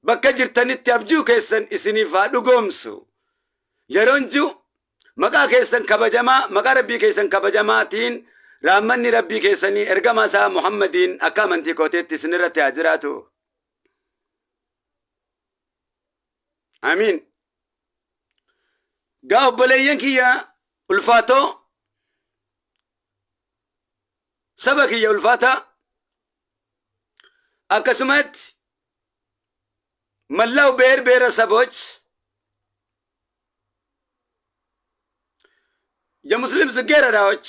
bakka jirtanitti abjuu keessan isiniif haa dhugoomsu. Yeroon jiru maqaa keessan kabajamaa, maqaa rabbii keessan kabajamaatiin raammanni rabbii keessanii ergama isaa Muhammadiin akka amantii kooteetti isinirratti haa jiraatu. Amiin. Gaa obboleeyyan kiyya ulfaatoo, saba kiyya ulfaataa, akkasumatti መላው ብሔር ብሔረሰቦች የሙስሊም ጽጌረዳዎች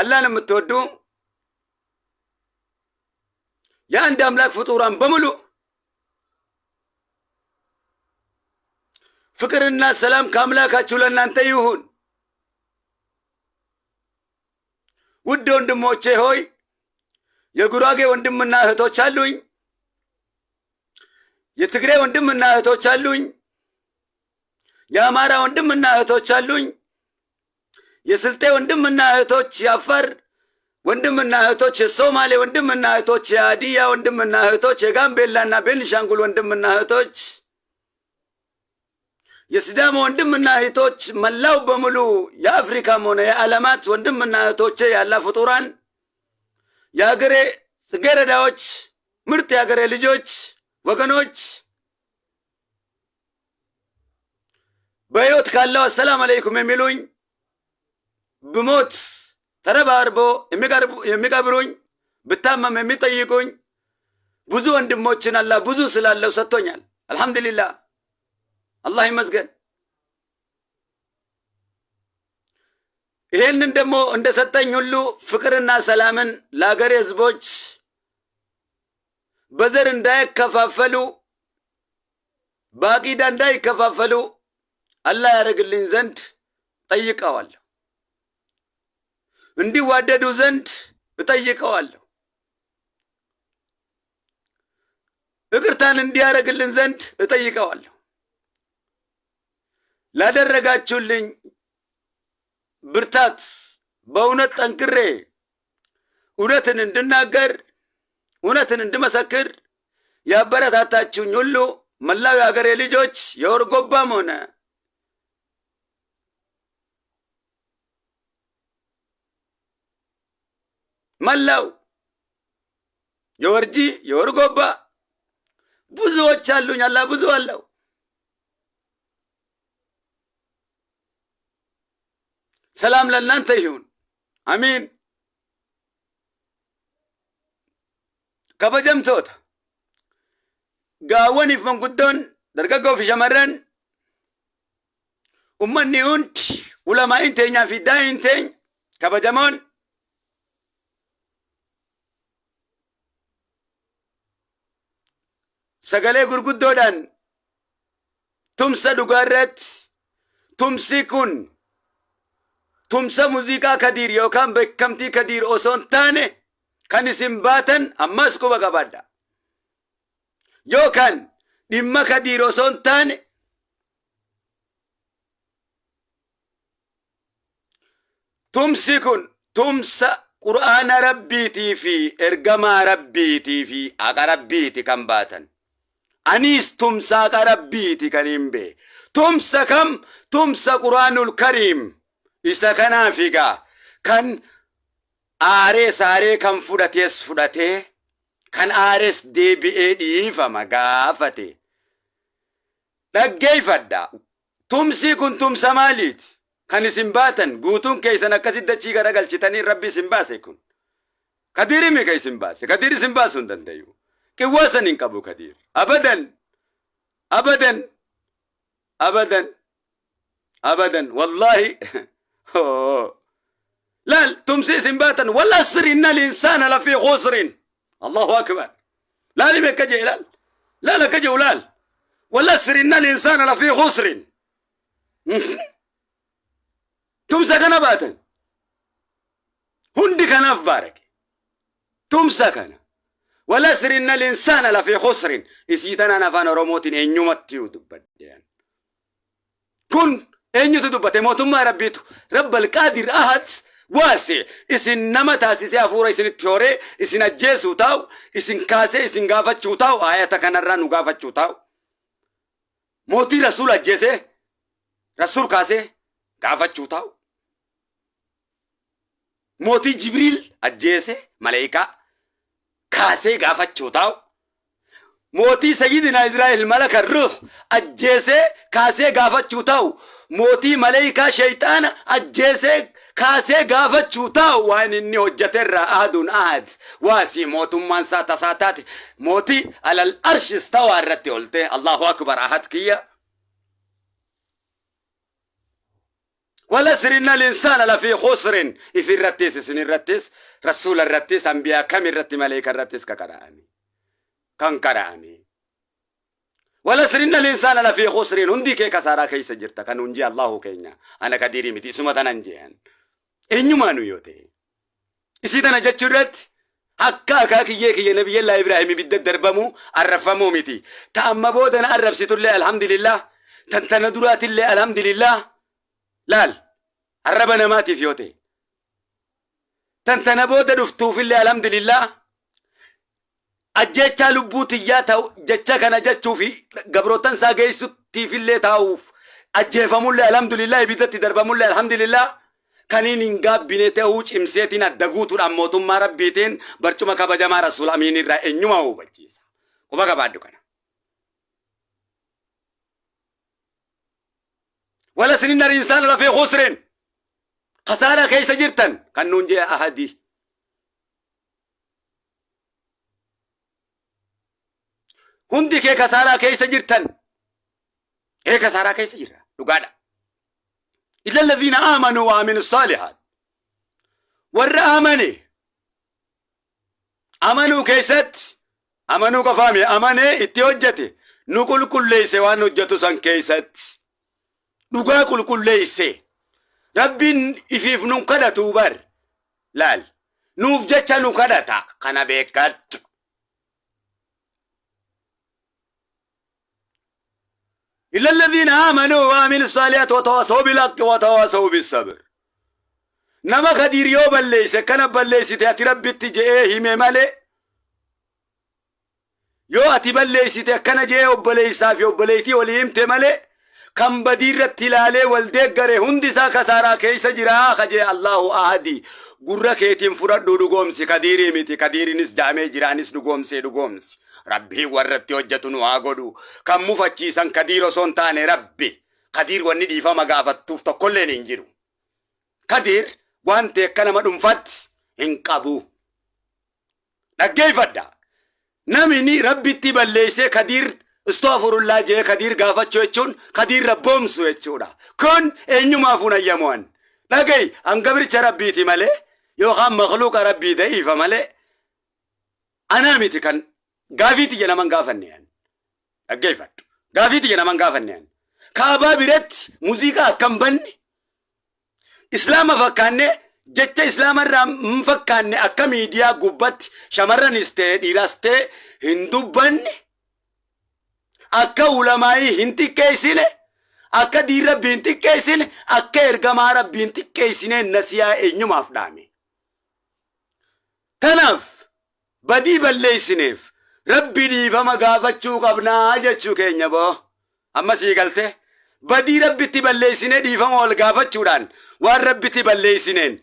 አላህን የምትወዱ የአንድ አምላክ ፍጡራን በሙሉ ፍቅርና ሰላም ከአምላካችሁ ለእናንተ ይሁን። ውድ ወንድሞቼ ሆይ የጉራጌ ወንድምና እህቶች አሉኝ። የትግራይ ወንድምና እህቶች አሉኝ። የአማራ ወንድምና እህቶች አሉኝ። የስልጤ ወንድምና እህቶች፣ የአፋር ወንድምና እህቶች፣ የሶማሌ ወንድምና እህቶች፣ የሀዲያ ወንድምና እህቶች፣ የጋምቤላና ቤኒሻንጉል ወንድምና እህቶች፣ የሲዳሞ ወንድምና እህቶች፣ መላው በሙሉ የአፍሪካም ሆነ የዓለማት ወንድምና እህቶቼ ያላ ፍጡራን፣ የሀገሬ ጽጌረዳዎች፣ ምርጥ የሀገሬ ልጆች ወገኖች በሕይወት ካለው አሰላም አለይኩም የሚሉኝ ብሞት ተረባርቦ የሚቀብሩኝ ብታመም የሚጠይቁኝ ብዙ ወንድሞችን አላህ ብዙ ስላለው ሰጥቶኛል። አልሐምዱሊላህ አላህ ይመስገን። ይህንን ደግሞ እንደሰጠኝ ሁሉ ፍቅርና ሰላምን ለአገሬ ህዝቦች በዘር እንዳይከፋፈሉ በአቂዳ እንዳይከፋፈሉ አላህ ያደርግልኝ ዘንድ ጠይቀዋለሁ። እንዲዋደዱ ዘንድ እጠይቀዋለሁ። ይቅርታን እንዲያደርግልን ዘንድ እጠይቀዋለሁ። ላደረጋችሁልኝ ብርታት በእውነት ጠንክሬ እውነትን እንድናገር እውነትን እንድመሰክር ያበረታታችሁኝ ሁሉ መላው የአገሬ ልጆች የወርጎባም ሆነ መላው የወርጂ የወርጎባ ብዙዎች አሉኝ። አላህ ብዙ አለው። ሰላም ለእናንተ ይሁን። አሚን። kabajamtoota gaawwaniif manguddoon dargaggoo fi shamarran ummanni hundi ulamaa'iin teenyaa fi daa'iin teenya kabajamoon sagalee gurguddoodhaan tumsa dhugaarratti tumsi kun tumsa muuziqaa Kadiir yookaan beekamtii Kadiir osoo hin taane kan isin baatan ammas quba qabaadha. Yookaan dhimma Kadiir osoo hin taane tumsi kun tumsa qur'aana rabbiitii fi ergamaa rabbiitii fi haqa rabbiiti kan baatan. Anis tumsa haqa rabbiiti kan hin bee. Tumsa kam? Tumsa qur'aanul kariim. Isa kanaaf egaa kan aaree saaree kan fudhatees fudhatee kan aarees deebi'ee dhiifama gaafate. Dhaggeeffadha. Tumsi kun tumsa maaliiti? Kan isin baatan guutuun keessan akkasitti dachii garagalchitanii rabbi isin baase kun. Kadiir mi ka isin baase? Kadiir isin baasuu hin dandayu. Qawwaasan hin qabu Kadiir. Abadan. Abadan. Abadan. Abadan. Wallahi. لا تمسي سنباتا والأسر إن الإنسان لفي خسر. الله أكبر. لا لم يكجي لا لا لا كجي ولال والأسر إن الإنسان لفي خسر. تمسى كنا باتا هندي كنا في بارك تمسى كنا والأسر إن الإنسان لفي خسر. إسيتنا نفان رموتين إن يمتيو دبدين كن إن يتدبت موتما ربيتو رب القادر أحد واسع إسن نما تاسيسي أفورا إسن التوري إسن الجيسو تاو إسن كاسي إسن غافت شوتاو آية كنران غافت شوتاو موتي رسول الجيسي رسول كاسي غافت شوتاو موتي جبريل الجيسي ملايكا كاسي غافت شوتاو موتي سيدنا إسرائيل الملك الروح الجيسي كاسي غافت شوتاو موتي ملايكا شيطان الجيسي كاسي غافت شوتاو وان إني هجتر أحد واسي موت من ساتات موتي على الأرش استوى الرتي قلت الله أكبر أحد كيا ولا سرنا الإنسان لفي خسر في الرتيس سن الرتيس رسول الرتيس أنبياء كم الرتي ملايكا الرتيس كقراني كان قراني ولا سرنا الإنسان لفي خسر هندي كي كسارا كي سجرتا كان ننجي الله كينا أنا كديري متي سمة ننجيان إنما نيوتي إسيدنا جتشرت حكا كي نبي الله إبراهيم بدك دربمو عرفمو متي تأما بودنا عرب ستو الله الحمد لله تنتنا درات الله الحمد لله لال عربنا ماتي فيوتي تنتنا بودا دفتو في الله الحمد لله أجيتشا لبوتي تاو جتشا كان جتشو في قبروتان ساقيسو تي في الله تاوف أجيفمو الله الحمد لله بدت دربمو الله الحمد لله كانين إنقاب بنيته وش إمسيتين الدقوتون أموتون ما ربيتين برشما كبجما رسول أمين الرأي إنيوما هو بجيسا وبقى بعدو كنا ولا سنين الإنسان لفي خسر خسارة كيس جرتن كان ننجي أحدي هندي كي خسارة كيس جرتن إيه خسارة كيس جرتن لقادا إلا الذين آمنوا وعملوا الصالحات ور آمنوا كيست آمنوا كفامي آمني اتوجتي نقول كل ليس وانوجتو سن كيست نقول كل ليس ربي إفيف نقدة توبر لال نوف جتشا نقدة كان بيكت إلا الذين آمنوا وعملوا الصالحات وتواصوا بالحق وتواصوا بالصبر نما خدير يو بليس كان بليس تأتي ربي تجيه ممالي يو أتي بليس كان جيه بليس في بليتي وليم تمالي كم بدير التلالي والدقر هندي سا كسارا كيس جرا خجي الله أهدي قرر كيتم فرد دوغومسي كديري ميتي كديري نس جامي جرانيس دوغومسي ربي ورت يوجتون واغدو كم مفتشيسان كديرو سونتاني ربي كدير واني ديفا مغافت توفتا كلين انجرو كدير وانتي كنما دمفت انقابو نجي فدا نميني ربي تباليسي كدير استغفر الله جي كدير غافت شوچون كدير ربوم سوچودا كون انيو مافونا يموان نجي انقبر ربي تي مالي يو خام مخلوق ربي دايفا مالي انا ميتي كان غافيتي جنا من غافنيان اجيفت غافيتي جنا من غافنيان كابا بيرت موسيقى كمبن اسلام فكانه جت اسلام الرام فكانه اكميديا غبت شمرن است ديراست هندوبن اكا علماء هنتي كيسله اكا دير بنتي كيسله اكا ارغمار بنتي كيسنه نسيا انيو مافدامي تنف بدي بليسنف ربي دي فما غافتشو قبنا جتشو كينيا بو اما سيقلته بدي ربي تبليسنه دي فما والغافتشو دان وان ربي تبليسنين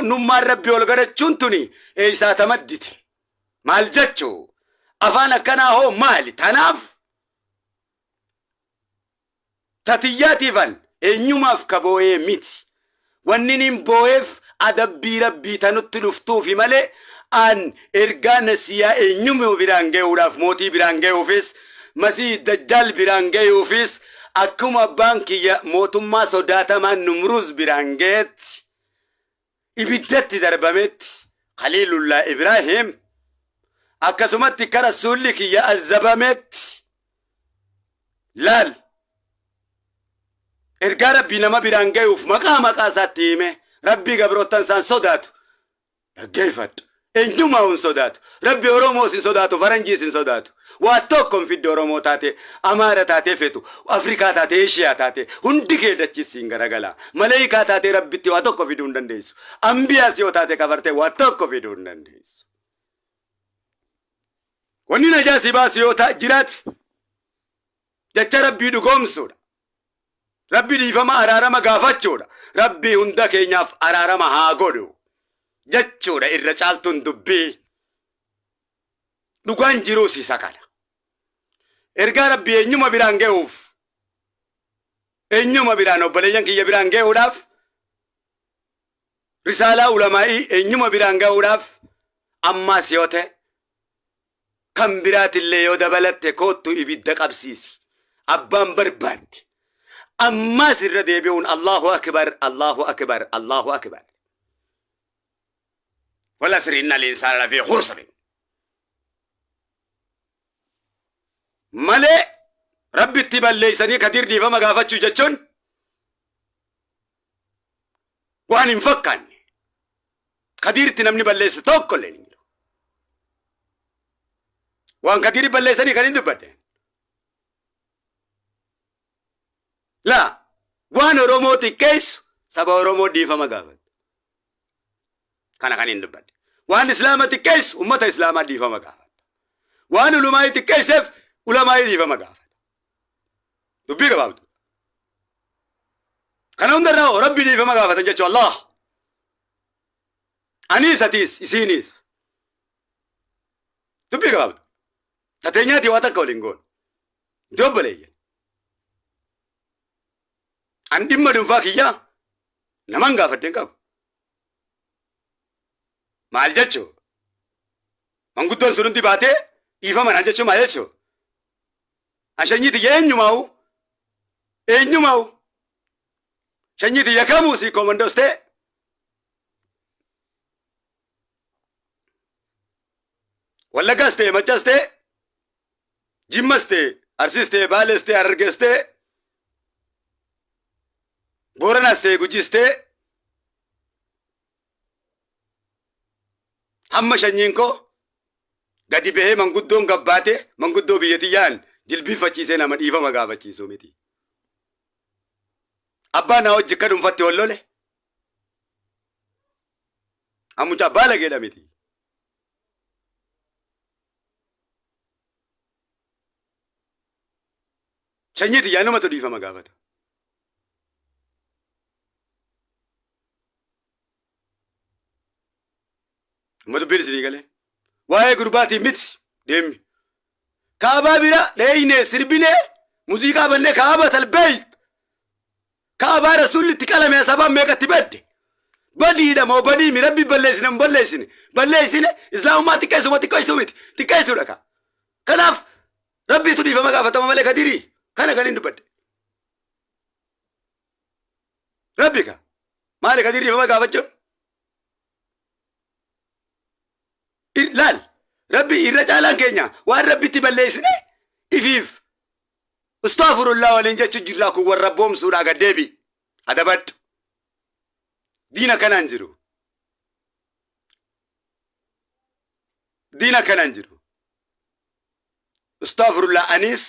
نما ربي والغرچون توني ايسا تمدت مال جتشو افانا كنا هو مالي تناف تاتياتي فان انيوما فكبوه ميت واننين بوهف ادبي ربي تنطلفتو في مالي an ergana siya enyume birange uraf moti birange ofis masi dajjal birange ofis akuma banki ya motumma sodata man numruz biranget ibiddatti darbamet khalilullah ibrahim akasumatti karasullik ya azabamet lal erga rabbi nama birange uf maqama qasatime rabbi gabrotan san sodatu gayfat eenyumaa hin sodaatu. Rabbi Oromoos hin sodaatu, Faranjiis hin sodaatu. Waa tokkoon fidde Oromoo taate, Amaara taate feetu, Afrikaa taate, Eeshiyaa taate, hundi kee dachisiin garagala. Malaayikaa taate Rabbitti waa tokko fiduu hin dandeessu. Ambiyaas yoo taate kabartee waa tokko fiduu hin dandeessu. Wanni najaa si baasu yoo jiraate jecha Rabbii dhugoomsuudha. Rabbi dhiifama araarama gaafachuudha. Rabbi hunda keenyaaf araarama haa godhu jechuudha. Irra caaltuun dubbii dhugaan jiruus isa kana. Ergaa Rabbi eenyuma biraan ga'uuf, eenyuma biraan obboleeyyan kiyya biraan ga'uudhaaf, risaalaa ulamaa'ii eenyuma biraan ga'uudhaaf ammaas yoo ta'e kan biraatillee yoo dabalatte koottu ibidda qabsiisi. Abbaan barbaadde ammaas irra deebi'uun Allahu akbar, Allahu akbar, Allahu akbar. والعصر إن الإنسان لفي خسر. ملئ ربي اتبالي سني كثير دي فما قافتشو جتشون وان انفكان كثير تنمني بالليس توقع لين وان كثير بالليس سني كان يندو بدين لا وان رومو تكيس سبا رومو دي فما قافت كان يندو بدين وان إسلام تكيس أمة إسلام دي فما قافت وان علماء تكيسف علماء دي فما قافت دبي قبابد كان هندر ربي دي فما قافت جاتشو الله أنيس أتيس إسينيس دبي قبابد تتنياتي واتكو لنقول جوب لي عندي مدن فاكية نمان قافت دنقاب maal jechuun manguddoon sununti baatee dhiifaman jechuun maal jechuun shanyiti eenyumaa'u shanyiti yakamuu si komandoos ta'e Wallaggaas ta'e Maccaas ta'e Jimmas ta'e Arsiis ta'e Baalees ta'e Harargees ta'e Booranaas ta'e Gujiis ta'e hamma shanyiin koo gadi bahee manguddoon gabbaate manguddoo biyyatiyyaan jilbiifachiisee nama dhiifama gaafachiisu miti. Abbaa naa hojii akka dhuunfatte wallole ammucha abbaa lageedha miti. Shanyitiyyaa namatu dhiifama gaafata. Matu bilisini gale waa'ee gurbaatii miti deemi kaabaa bira dheeyne sirbine muuziqaa banne kaaba talbeeyt kaabaa rasuulitti qalame sabaan meeqatti badde badiidha moo badii mi rabbi balleessine islaamummaa xiqqeessu miti xiqqeessuudha ka kanaaf rabbiitu dhiifama gaafatama malee kadirii kana kan hin dubbadde rabbi ka maali kadirii dhiifama gaafachuun laal rabbi irra caalaan keenya waan rabbitti balleessine ifiif astaghfirullah waliin jechuun jirraa kun warra boomsuudhaa gaddeebi adabadhu diina kanaan jiru astaghfirullah anis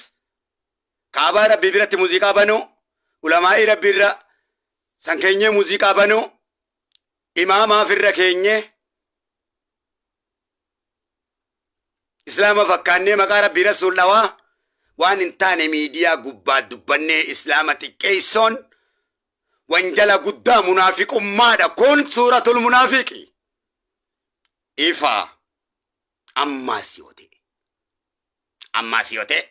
kaabaa rabbi biratti muuziqaa banuu ulamaa'ii rabbi irra san keenyee muuziqaa banuu imaamaaf irra keenyee islaama fakkaannee maqaa rabbii rasuul dhawaa waan hin taane miidiyaa gubbaa dubbannee islaama xiqqeessoon wanjala guddaa munaafiqummaadha. Kun suuratul munaafiqi ifa ammaas yoo ta'e